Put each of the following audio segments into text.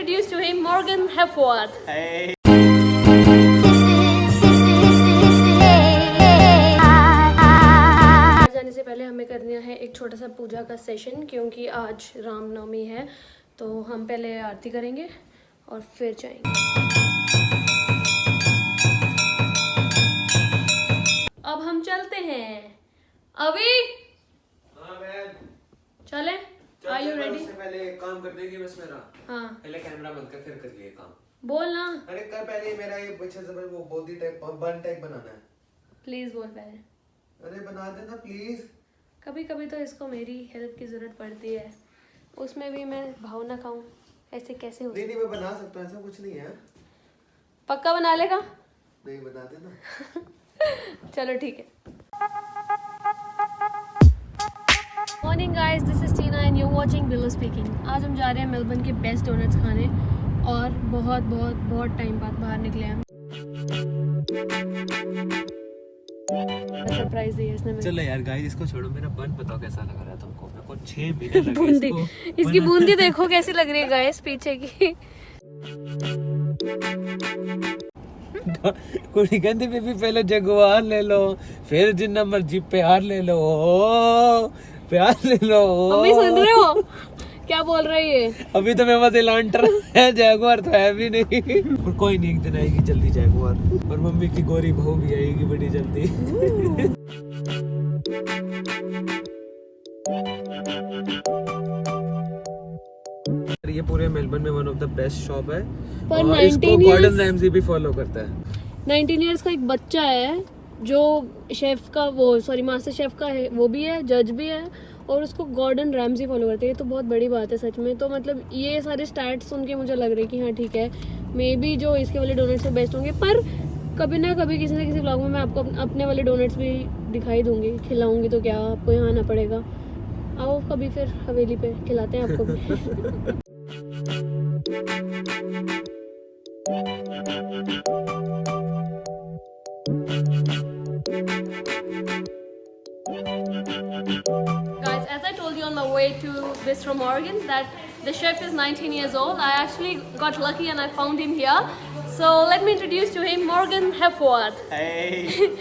introduce to him Morgan Heffworth. Hey. जाने से पहले हमें करना है एक छोटा सा पूजा का सेशन, क्योंकि आज रामनवमी है। तो हम पहले आरती करेंगे और फिर जाएंगे। अब हम चलते हैं। अभी चले? Are you ready? पहले एक काम कर देगी बस मेरा। हाँ। पहले कैमरा बंद कर फिर करिए काम। बोल ना। अरे कर पहले मेरा ये पीछे से वो बोधी टाइप बन टाइप बनाना है। प्लीज बोल पहले। अरे बना देना प्लीज। कभी कभी तो इसको मेरी हेल्प की जरूरत पड़ती है, उसमें भी मैं भाव ना खाऊं, ऐसे कैसे हो? नहीं मैं बना सकता हूँ, ऐसा कुछ नहीं है। पक्का बना लेगा? नहीं बना देना। चलो ठीक है। Morning guys, this is Tina and you watching below speaking. आज हम जा रहे हैं मेलबर्न के बेस्ट डोनट्स खाने और बहुत बहुत बहुत टाइम बाद बाहर निकले हैं। सरप्राइज दी है इसने मुझे। चलो यार गाइस, इसको छोड़ो, मेरा बन बताओ कैसा लग रहा है तुमको? मेरे को 6 महीने लगे बूंदी, इसकी बूंदी देखो कैसी लग रही है गाइस पीछे की। कुड़ी कहती बेबी पहले जगुआर ले लो, फिर जिन्ना मर्जी प्यार ले लो, प्यार ले लो। मम्मी सुन रहे हो क्या बोल रही है? अभी तो मेरे पास एलांटर है, जगुआर तो है भी नहीं। पर कोई नहीं, एक दिन आएगी जल्दी जगुआर, और मम्मी की गोरी बहू भी आएगी बड़ी जल्दी। ये पूरे मेलबर्न में one of the best shop है, पर और इसको गॉर्डन रैमजी भी फॉलो करता है। 19 इयर्स का एक बच्चा है जो शेफ का मास्टर शेफ का है, वो भी है, जज भी है, और उसको गॉर्डन रैमजी फॉलो करते हैं। ये तो बहुत बड़ी बात है सच में। तो मतलब ये सारे स्टैट्स सुन के मुझे लग रहा है कि हाँ ठीक है, मे बी जो इसके वाले डोनट्स से बेस्ट होंगे। पर कभी ना कभी किसी ना किसी ब्लॉग में मैं आपको अपने वाले डोनट्स भी दिखाई दूंगी, खिलाऊंगी। तो क्या आपको यहाँ आना पड़ेगा? आओ कभी फिर हवेली पे खिलाते हैं आपको भी। Guys, as I told you on my way to Bistro Morgan that the chef is 19 years old. I actually got lucky and I found him here. So let me introduce to him Morgan Heffworth. Hey.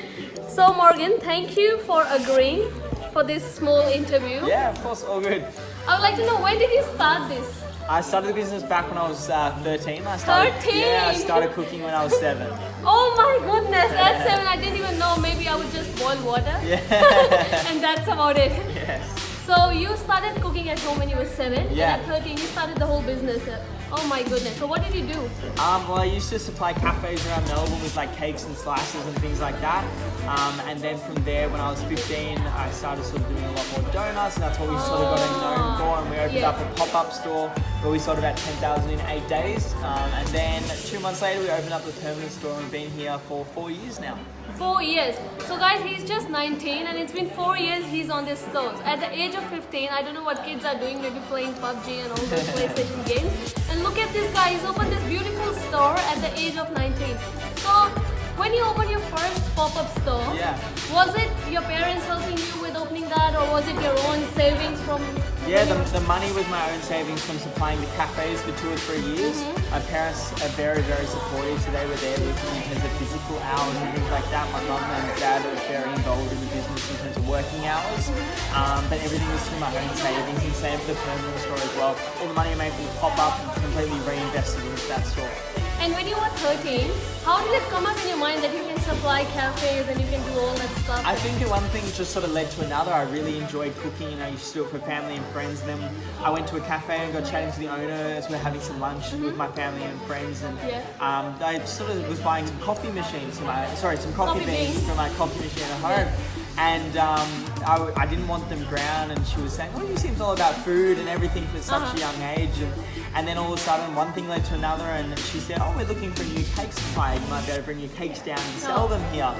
So Morgan, thank you for agreeing for this small interview. Yeah, of course, all good. I would like to know, when did you start this? I started the business back when I was 13. 13? Yeah, I started cooking when I was 7. Oh my goodness, at 7 I didn't even know. Maybe I would just boil water. Yeah. And that's about it. Yes. So you started cooking at home when you were 7, Yeah. and at 13 you started the whole business. Oh my goodness. So what did you do? Well, I used to supply cafes around Melbourne with like cakes and slices and things like that. And then from there, when I was 15, I started sort of doing a lot more donuts, and that's what we sort of got known for. And we opened Yeah. up a pop-up store where we sold about 10,000 in 8 days. And then 2 months later, we opened up a permanent store and we've been here for 4 years now. 4 years. So guys, he's just 19 and it's been 4 years he's on this store. At the age of 15, I don't know what kids are doing, maybe playing PUBG and all those PlayStation games. And look at this guy, he's opened this beautiful store at the age of 19. So when you opened your first pop-up store, Yeah. was it your parents helping you with opening that, or was it your own savings from? Yeah, the money was my own savings from supplying the cafes for 2 or 3 years. My parents are very, very supportive, so they were there with me in terms of physical hours and things like that. My mum and dad are very involved in the business in terms of working hours. But everything was through my own savings, and same for the permanent store as well. All the money I made from the pop-up completely reinvested into that store. And when you were 13, how did it come up in your mind that you can supply cafes and you can do all that stuff? I think that one thing just sort of led to another. I really enjoyed cooking, and I used to do it for family and friends. And then I went to a cafe and got chatting to the owner as we were having some lunch with my family and friends. And I sort of was buying some coffee machines some coffee beans for my coffee machine at home. And I didn't want them ground, and she was saying, "Oh, you seem all about food and everything for such a young age." And then all of a sudden, one thing led to another, and she said, "Oh, we're looking for new cake supply. You might be able to bring your cakes down and sell them here."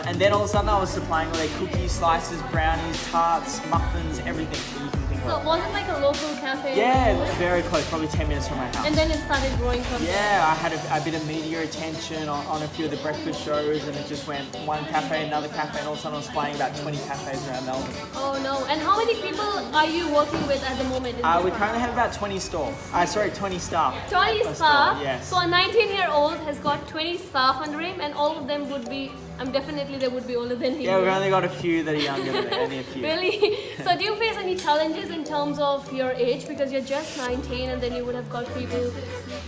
And then all of a sudden, I was supplying all their cookies, slices, brownies, tarts, muffins, everything that you can think So was it like a local cafe? Yeah, very close, probably 10 minutes from my house. And then it started growing from there. Yeah, I had a bit of media attention on a few of the breakfast shows, and it just went one cafe, another cafe, and all of a sudden I was flying about 20 cafes around Melbourne. Oh no. And how many people are you working with at the moment? We currently have about 20 20 staff. 20 per staff. store, yes. So a 19-year-old has got 20 staff under him, and all of them would be, definitely they would be older than him. Yeah, we've only got a few that are younger than me, only a few. Really? So do you face any challenges in terms of your age, because you're just 19 and then you would have got people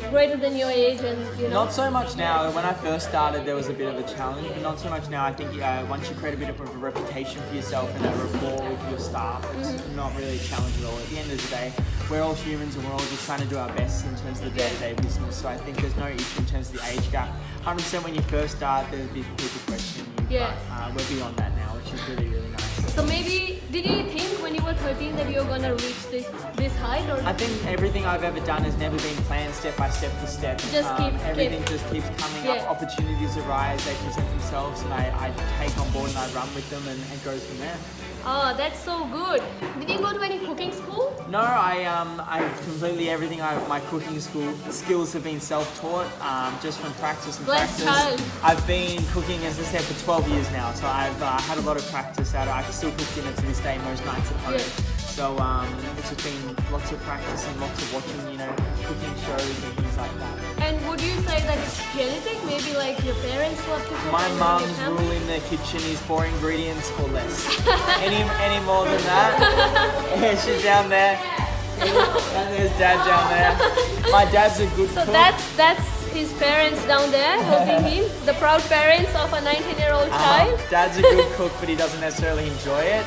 greater than your age, and you know? Not so much now. When I first started, there was a bit of a challenge, but not so much now. I think once you create a bit of a reputation for yourself and a rapport with your staff, it's not really a challenge at all. At the end of the day, we're all humans and we're all just trying to do our best in terms of the day-to-day business. So I think there's no issue in terms of the age gap. 100% when you first start, there'll be people questioning you. Yeah. But we're beyond that now, which is really, really nice. So maybe, did you think when you were 13 that you were gonna reach this height, or I think everything I've ever done has never been planned step by step for step. Everything just keeps coming up. Opportunities arise, they present themselves, and I take on board and I run with them and go from there. Oh, that's so good. Did you go to any cooking school? No, I completely everything. My cooking skills have been self-taught, just from practice and Blessed practice. child. I've been cooking, as I said, for 12 years now, so I've had a lot of practice at it. I can still cook dinner to this day most nights at home. Yeah. So it's just been lots of practice and lots of watching, cooking shows and things like that. And would you say that it's genetic? Maybe like your parents love to cook? My and mum's your family? rule in the kitchen is 4 ingredients or less. any more than that? Yeah, she's down there. And there's Dad down there. My dad's a good So cook. that's his parents down there helping him, the proud parents of a 19-year-old child. Dad's a good cook, but he doesn't necessarily enjoy it.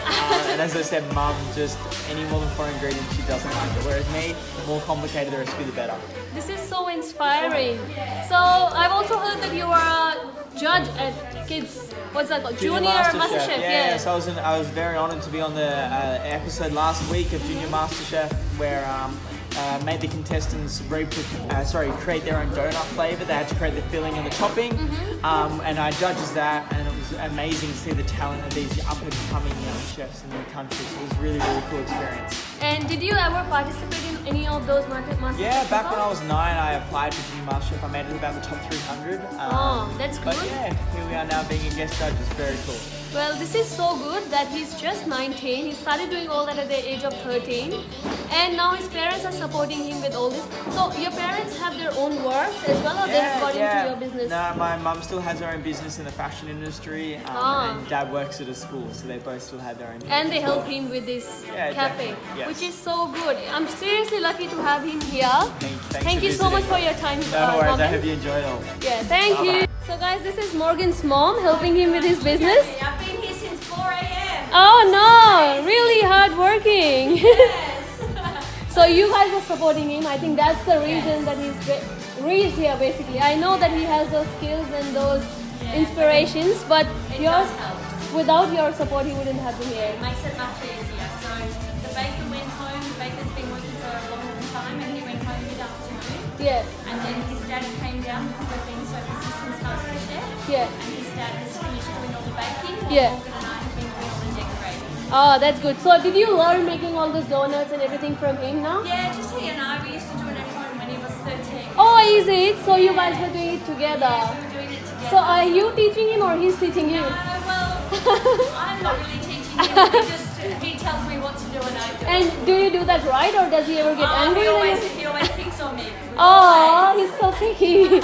And as I said, Mum, just any more than 4 ingredients, she doesn't like it. Whereas me, the more complicated the recipe, the better. This is so inspiring. So I've also heard that you are a judge at Kids, what's that called? Junior MasterChef. Yeah, so I was very honoured to be on the episode last week of Junior MasterChef, where made the contestants create their own donut flavour. They had to create the filling and the topping, and I judged that, and it was amazing to see the talent of these up-and-coming young chefs in the country. So it was really, really cool experience. And did you ever participate in any of those MasterChef? Yeah, back when I was 9, I applied for Junior MasterChef. I made it about the top 300. Oh, that's good. But yeah, here we are now being a guest judge. It's very cool. Well, this is so good that he's just 19. He started doing all that at the age of 13. And now his parents are supporting him with all this. So your parents have their own work as well, or they have got into your business? No, my mum still has her own business in the fashion industry, and Dad works at a school, so they both still have their own business. And they help him with this cafe, definitely, yes. which is so good. I'm seriously lucky to have him here. Thanks you for so much visiting. for your time. No worries, Morgan. I hope you enjoyed it all. Yeah, thank you. So guys, this is Morgan's mom helping him with his business. I've been here since 4 a.m. Oh no, really hard working. Yes. So you guys are supporting him. I think that's the reason that he's reached here basically. I know that he has those skills and those inspirations, but without your support he wouldn't have been here. It makes it much easier. So the baker went home. The baker's been working for a long time, and he went home mid-afternoon. Yeah, And then his dad came down because we've been so assistant master chef. yeah. And his dad has finished doing all the baking. Yeah. Morgan and I have been doing all the decorating. Oh, that's good. So did you learn making all those donuts and everything from him now? Yeah, just he and I. We used to do it at home when he was 13. Oh, is it? So you guys were doing it together. We were doing it together. So are you teaching him or he's teaching you? Well, I'm not really teaching him. He tells me what to do and I do. And do you do that right, or does he ever get angry? He always picks on me. Oh, he's so picky.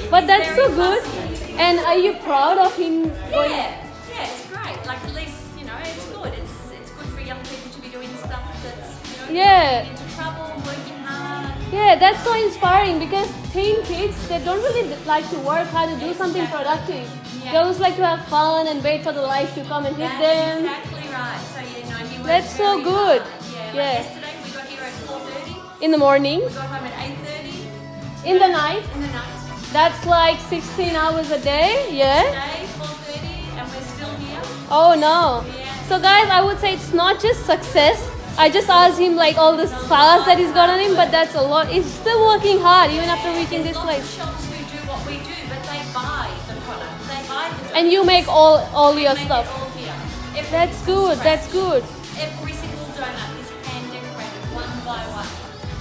But that's so very good. fussy. And are you proud of him going? Yeah, it's great. Like at least, it's good. It's good for young people to be doing stuff that's, Yeah. getting into trouble, working hard. Yeah, that's so inspiring because teen kids, they don't really like to work hard to do something productive. They always like to have fun and wait for the life to come and hit That's them. exactly right. So he works That's so very good. hard. Yeah. Yeah. Like yesterday we got here at 4:30. In the morning, We got home at 8:30 in the night, in the night. that's like 16 hours a day, yeah? Today 4:30 and we're still here. Oh no. Yeah. So guys, I would say it's not just success. I just asked him like all the stars that he's got on him, but that's a lot. He's still working hard even after reaching this Lots place. of shops who do what we do, but they buy the product. They buy the dough. And you make all your Make stuff. it all here. That's good, that's good. Every single donut is hand decorated.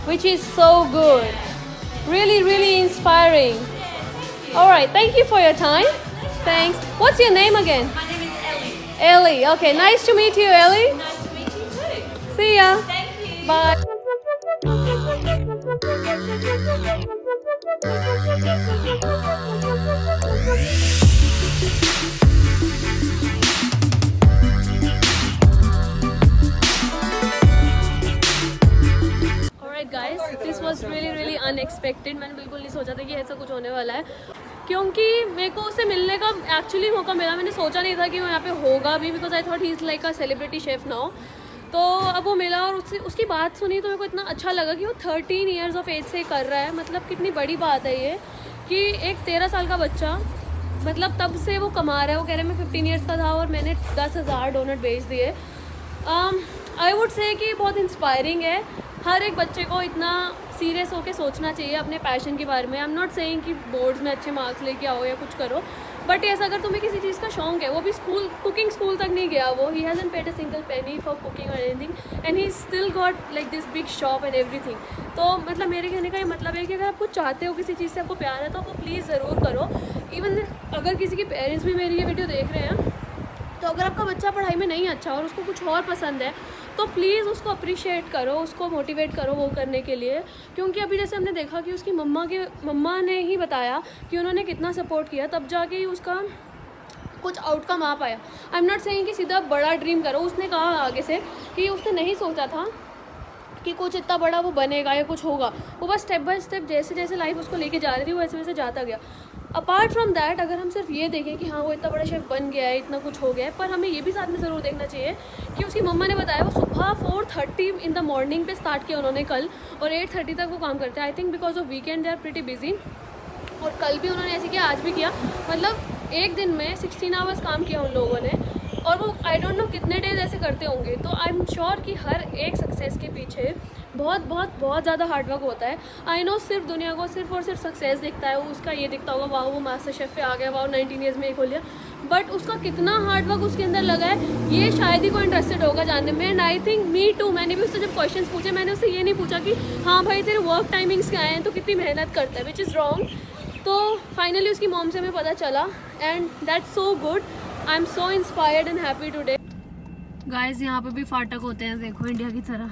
which is so good. Really, really inspiring. All right, thank you for your time. Thanks. What's your name again? My name is Ellie. Ellie. Okay, nice to meet you, Ellie. Nice to meet you too. See ya. Thank you. Bye. Alright guys, this was really unexpected. मैंने बिल्कुल नहीं सोचा था कि ऐसा कुछ होने वाला है, क्योंकि मेरे को उससे मिलने का एक्चुअली मौका मिला. मैंने सोचा नहीं था कि वो यहाँ पे होगा भी, because I thought he is like a celebrity chef now. तो अब वो मिला और उसकी बात सुनी तो मेरे को इतना अच्छा लगा कि वो 13 ईयर्स ऑफ एज से कर रहा है. मतलब कितनी बड़ी बात है ये कि एक 13 साल का बच्चा मतलब तब से वो कमा रहा है. वो कह रहे मैं 15 ईयर्स का था और मैंने 10,000 डोनट बेच दिए. आई वुड से कि बहुत इंस्पायरिंग है. हर एक बच्चे को इतना सीरियस होकर सोचना चाहिए अपने पैशन के बारे में. आई एम नॉट सेइंग कि बोर्ड्स में अच्छे मार्क्स लेके आओ या कुछ करो, बट ऐसा अगर तुम्हें किसी चीज़ का शौक है, वो भी कुकिंग स्कूल तक नहीं गया वो, he hasn't paid a single penny for cooking और anything and he still got like this big shop and everything. तो मतलब मेरे कहने का ये मतलब है कि अगर आप कुछ चाहते हो, किसी चीज़ से आपको प्यार है, तो आपको प्लीज़ ज़रूर करो. इवन अगर किसी के पेरेंट्स भी मेरी ये वीडियो देख रहे हैं, तो अगर आपका बच्चा पढ़ाई में नहीं अच्छा और उसको कुछ और पसंद है, तो प्लीज़ उसको अप्रिशिएट करो, उसको मोटिवेट करो वो करने के लिए. क्योंकि अभी जैसे हमने देखा कि उसकी मम्मा ने ही बताया कि उन्होंने कितना सपोर्ट किया, तब जाके ही उसका कुछ आउटकम आ पाया. आई एम नॉट सेइंग कि सीधा बड़ा ड्रीम करो. उसने कहा आगे से कि उसने नहीं सोचा था कि कुछ इतना बड़ा वो बनेगा या कुछ होगा. वो बस स्टेप बाय स्टेप जैसे जैसे लाइफ उसको लेके जा रही थी वैसे वैसे जाता गया. अपार्ट फ्रॉम दैट, अगर हम सिर्फ ये देखें कि हाँ वो इतना बड़ा शेफ बन गया है, इतना कुछ हो गया है, पर हमें ये भी साथ में ज़रूर देखना चाहिए कि उसकी मम्मा ने बताया वो सुबह 4:30 इन द मॉर्निंग पे स्टार्ट किया उन्होंने कल, और 8:30 तक वो काम करते हैं. I think because of weekend they are pretty busy. और कल भी उन्होंने ऐसे किया, आज भी किया. मतलब एक दिन में 16 आवर्स काम किया उन लोगों ने, और वो आई डोंट नो कितने डेज ऐसे करते होंगे. तो आई एम श्योर कि हर एक सक्सेस के पीछे बहुत ज़्यादा हार्डवर्क होता है. आई नो सिर्फ दुनिया को सिर्फ और सिर्फ सक्सेस दिखता है, उसका ये दिखता होगा वाह वो मास्टर शेफ पे आ गया, वाह 19 ईयर्स में ही खोल लिया, बट उसका कितना हार्डवर्क उसके अंदर लगा है ये शायद ही कोई इंटरेस्टेड होगा जानने में. And I think me too. मैंने भी उससे जब क्वेश्चन पूछे, मैंने उससे ये नहीं पूछा कि हाँ भाई तेरे वर्क टाइमिंग्स क्या हैं, तो कितनी मेहनत करता है, विच इज़ रॉन्ग. तो फाइनली उसकी मॉम से हमें पता चला and that's so good. I am so inspired and happy today. Guys यहाँ पे भी फाटक होते हैं, देखो इंडिया की तरह.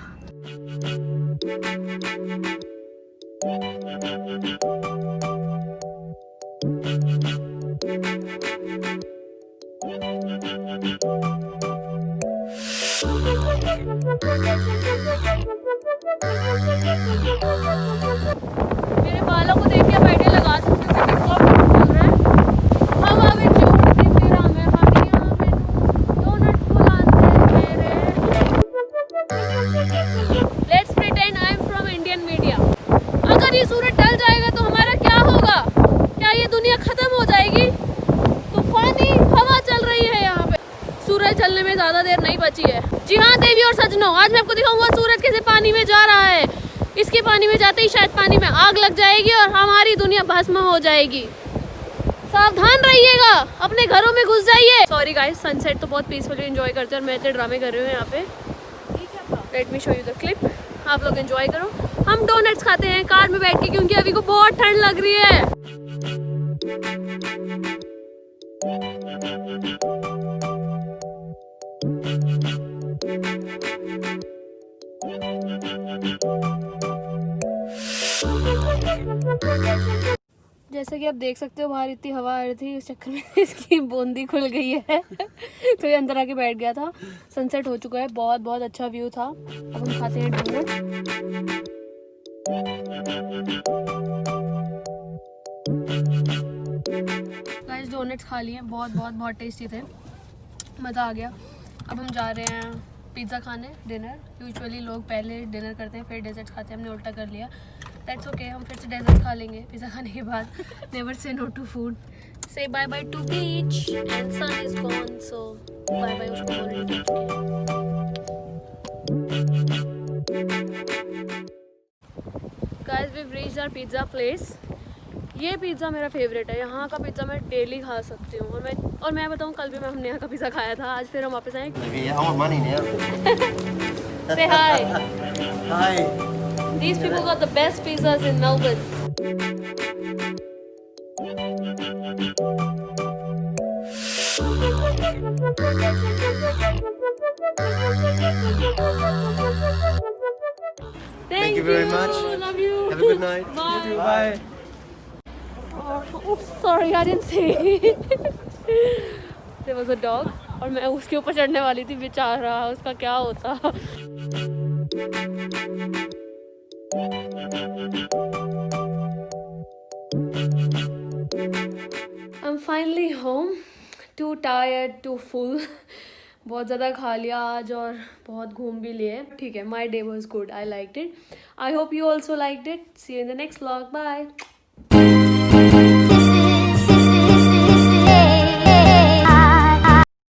मेरे बालों को देख के आप आइडिया लगा सकते हो कि टिकटॉक चल रहा है. हवा में जोड़ती फिरा मैं हानिया में डोनट बुलाते मेरे. Let's pretend I am from Indian media. अगर ये सूरज ढल जाएगा तो हमारा क्या होगा? क्या ये दुनिया खत्म हो जाएगी? तूफानी हवा चल रही है यहाँ पे. सूरज ढलने में ज्यादा देर नहीं बची है. जी हाँ देवी और सजनों, आज मैं आपको दिखाऊंगा सूरज कैसे पानी में जा रहा है. इसके पानी में जाते ही शायद पानी में आग लग जाएगी और हमारी दुनिया भस्म हो जाएगी. सावधान रहिएगा, अपने घरों में घुस जाइए. सॉरी गाइस, सनसेट तो बहुत पीसफुली एंजॉय करते हैं और मैं इतने ड्रामे कर रही हूँ यहाँ पे. Let me show you the clip, आप लोग एंजॉय करो. हम डोनट्स खाते हैं कार में बैठ के, क्योंकि अभी को बहुत ठंड लग रही है. जैसे कि आप देख सकते हो बाहर इतनी हवा आ रही थी, इस चक्कर में इसकी बूंदी खुल गई है तो ये अंदर आके बैठ गया था. सनसेट हो चुका है, बहुत अच्छा व्यू था. अब हम खाते हैं डोनट. गाइस डोनट्स खा लिए, बहुत टेस्टी थे, मज़ा आ गया. अब हम जा रहे हैं पिज़्ज़ा खाने, डिनर. यूजुअली लोग पहले डिनर करते हैं फिर डेजर्ट्स खाते हैं, हमने उल्टा कर लिया. दैट्स ओके, हम फिर से डेजर्ट्स खा लेंगे पिज़्ज़ा खाने के बाद. Never say no to food. Say bye bye to beach and sun is gone, so bye bye उसको already. Guys we reached our pizza place. ये पिज़्ज़ा मेरा फेवरेट है. यहाँ का पिज़्ज़ा मैं डेली खा सकती हूँ. और मैं बताऊँ, कल भी हमने यहाँ का पिज़्ज़ा खाया था. आज फिर हम वापस आए. I want money now. Say hi. Hi. These people got the best pizzas in Melbourne. Thank you very much. Love you. Have a good night. Bye. Bye. Oh, sorry, I didn't say. There was a dog और मैं उसके ऊपर चढ़ने वाली थी, बेचारा उसका क्या होता. I'm finally home. Too tired, too full. बहुत ज़्यादा खा लिया आज और बहुत घूम भी लिए. ठीक है, my day was good. I liked it. I hope you also liked it. See you in the next vlog. Bye.